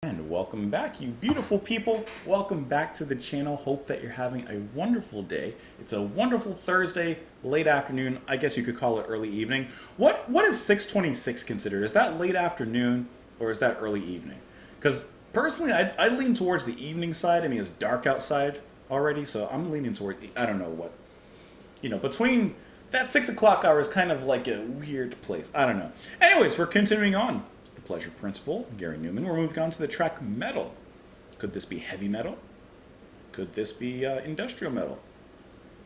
And welcome back, you beautiful people. Welcome back to the channel. Hope that you're having a wonderful day. It's a wonderful Thursday, late afternoon. I guess you could call it early evening. What is 6:26 considered? Is that late afternoon or is that early evening? Because personally, I lean towards the evening side. I mean, it's dark outside already, so I'm leaning toward, I don't know what, between that 6 o'clock hour is kind of like a weird place. I don't know. Anyways, we're continuing on. The Pleasure Principle, Gary Numan. We're moving on to the track metal. Could this be heavy metal? Could this be industrial metal?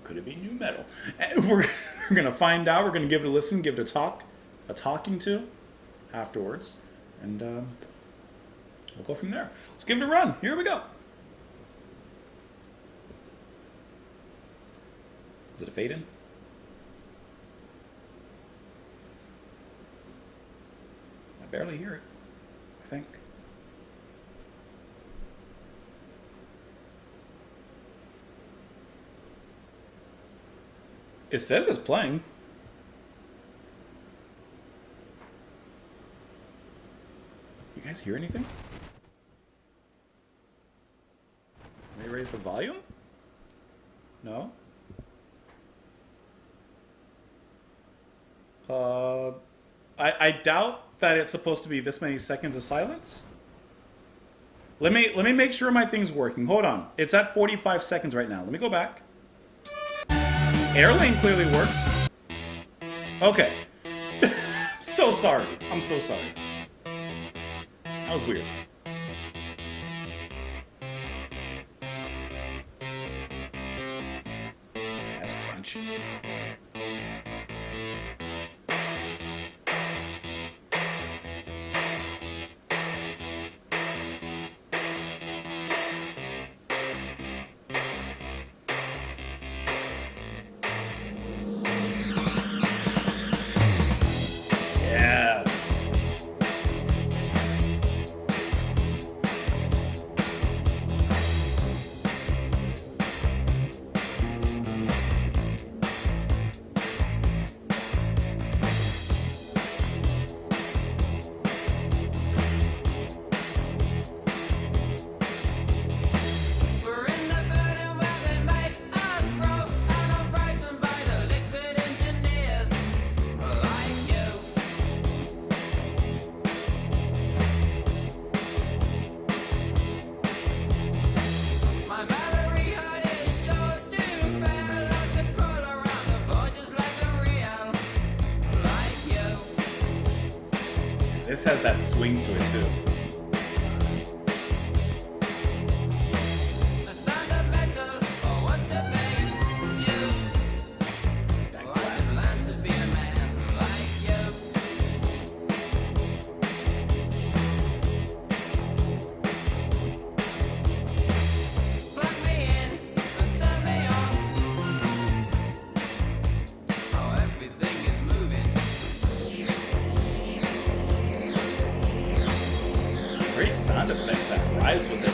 Could it be new metal? And we're going to find out. We're going to give it a listen, give it a talking to afterwards. And we'll go from there. Let's give it a run. Here we go. Is it a fade in? I barely hear it, I think. It says it's playing. You guys hear anything? Let me raise the volume? No? I doubt that it's supposed to be this many seconds of silence. Let me make sure my thing's working. Hold on. It's at 45 seconds right now. Let me go back. Airlane clearly works. Okay. So sorry. I'm so sorry. That was weird. That's crunchy. This has that swing to it too. Great sound effects that rise with it.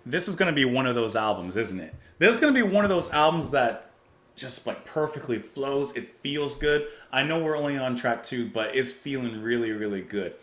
this is going to be one of those albums, isn't it? This is going to be one of those albums that just like perfectly flows. It feels good. I know we're only on track 2, but it's feeling really, really good.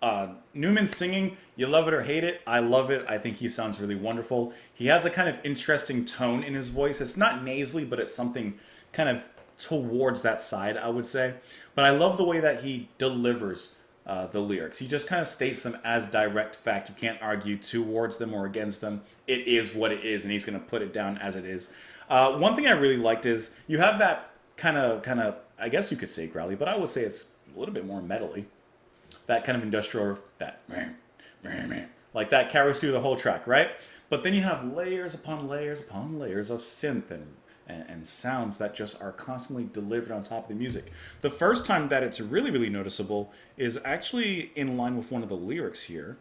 Numan singing, you love it or hate it. I love it. I think he sounds really wonderful. He has a kind of interesting tone in his voice. It's not nasally, but it's something kind of towards that side, I would say. But I love the way that he delivers the lyrics. He just kind of states them as direct fact. You can't argue towards them or against them. It is what it is, and he's going to put it down as it is. One thing I really liked is you have that kind of, I guess you could say growly, but I would say it's a little bit more metally. That kind of industrial, that like that carries through the whole track, right? But then you have layers upon layers upon layers of synth and sounds that just are constantly delivered on top of the music. The first time that it's really, really noticeable is actually in line with one of the lyrics here,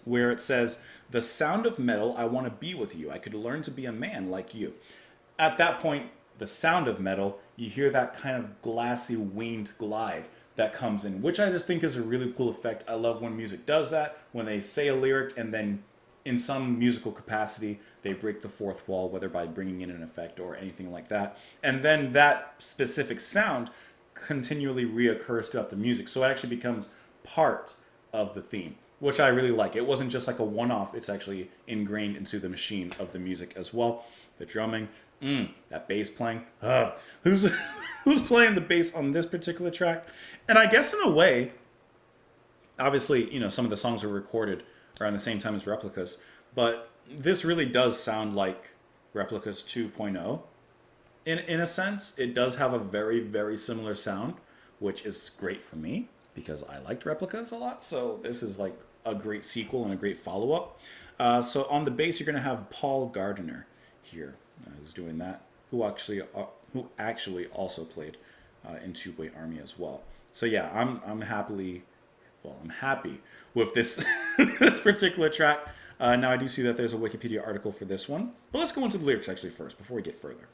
where it says, "The sound of metal, I want to be with you. I could learn to be a man like you." At that point, the sound of metal, you hear that kind of glassy winged glide that comes in, which I just think is a really cool effect. I love when music does that, when they say a lyric and then in some musical capacity, they break the fourth wall, whether by bringing in an effect or anything like that. And then that specific sound continually reoccurs throughout the music. So it actually becomes part of the theme, which I really like. It wasn't just like a one-off. It's actually ingrained into the machine of the music as well. The drumming, that bass playing. Who's who's playing the bass on this particular track? And I guess in a way, obviously, some of the songs were recorded around the same time as Replicas, but this really does sound like Replicas 2.0. In a sense, it does have a very, very similar sound, which is great for me because I liked Replicas a lot. So this is like a great sequel and a great follow-up. So on the bass, you're going to have Paul Gardiner here, who's doing that, who actually also played in Two-Way Army as well. So yeah, I'm happy with this this particular track. Now I do see that there's a Wikipedia article for this one, but let's go into the lyrics actually first before we get further.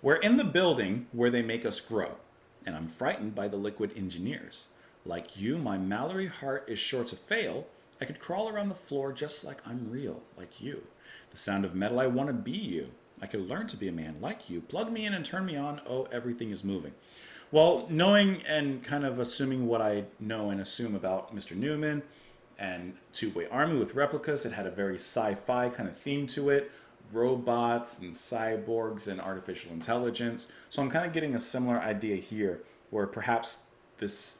"We're in the building where they make us grow, and I'm frightened by the liquid engineers. Like you, my Mallory heart is sure to fail. I could crawl around the floor just like I'm real, like you. The sound of metal, I want to be you. I could learn to be a man like you. Plug me in and turn me on. Oh, everything is moving." Well, knowing and kind of assuming what I know and assume about Mr. Numan and Two-Way Army with Replicas, it had a very sci-fi kind of theme to it. Robots and cyborgs and artificial intelligence. So I'm kind of getting a similar idea here, where perhaps this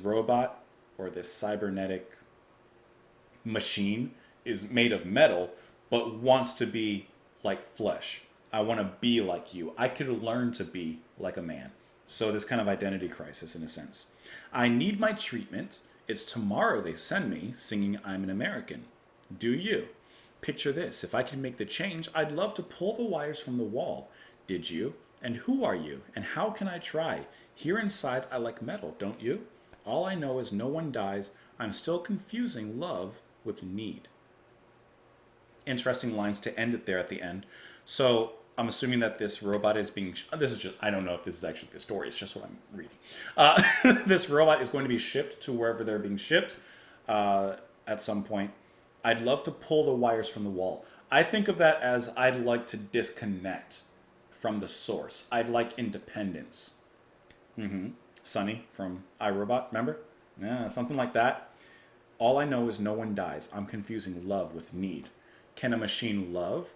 robot or this cybernetic machine is made of metal, but wants to be like flesh. I want to be like you. I could learn to be like a man. So this kind of identity crisis in a sense. "I need my treatment. It's tomorrow they send me, singing I'm an American. Do you? Picture this. If I can make the change, I'd love to pull the wires from the wall. Did you? And who are you? And how can I try? Here inside, I like metal, don't you? All I know is no one dies. I'm still confusing love with need." Interesting lines to end it there at the end. So I'm assuming that this robot is being... This is just... I don't know if this is actually the story. It's just what I'm reading. This robot is going to be shipped to wherever they're being shipped at some point. "I'd love to pull the wires from the wall." I think of that as I'd like to disconnect from the source. I'd like independence. Sonny from iRobot, remember? Yeah, something like that. "All I know is no one dies. I'm confusing love with need." Can a machine love?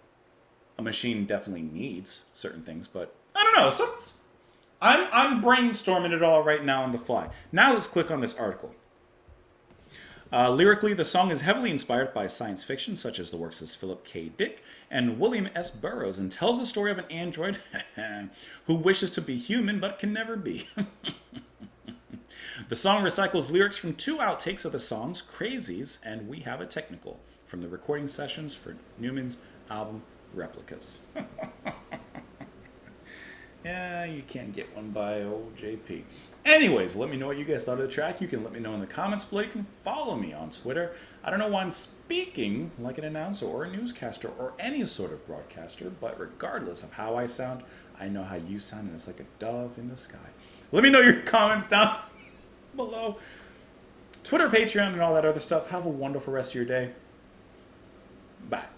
A machine definitely needs certain things, but I don't know. I'm brainstorming it all right now on the fly. Now let's click on this article. Lyrically, the song is heavily inspired by science fiction, such as the works of Philip K. Dick and William S. Burroughs, and tells the story of an android who wishes to be human but can never be. The song recycles lyrics from 2 outtakes of the songs, Crazies and We Have a Technical, from the recording sessions for Numan's album Replicas. Yeah, you can't get one by old JP. Anyways, let me know what you guys thought of the track. You can let me know in the comments below. You can follow me on Twitter. I don't know why I'm speaking like an announcer or a newscaster or any sort of broadcaster, but regardless of how I sound, I know how you sound, and it's like a dove in the sky. Let me know your comments down below. Twitter, Patreon, and all that other stuff. Have a wonderful rest of your day. Bye.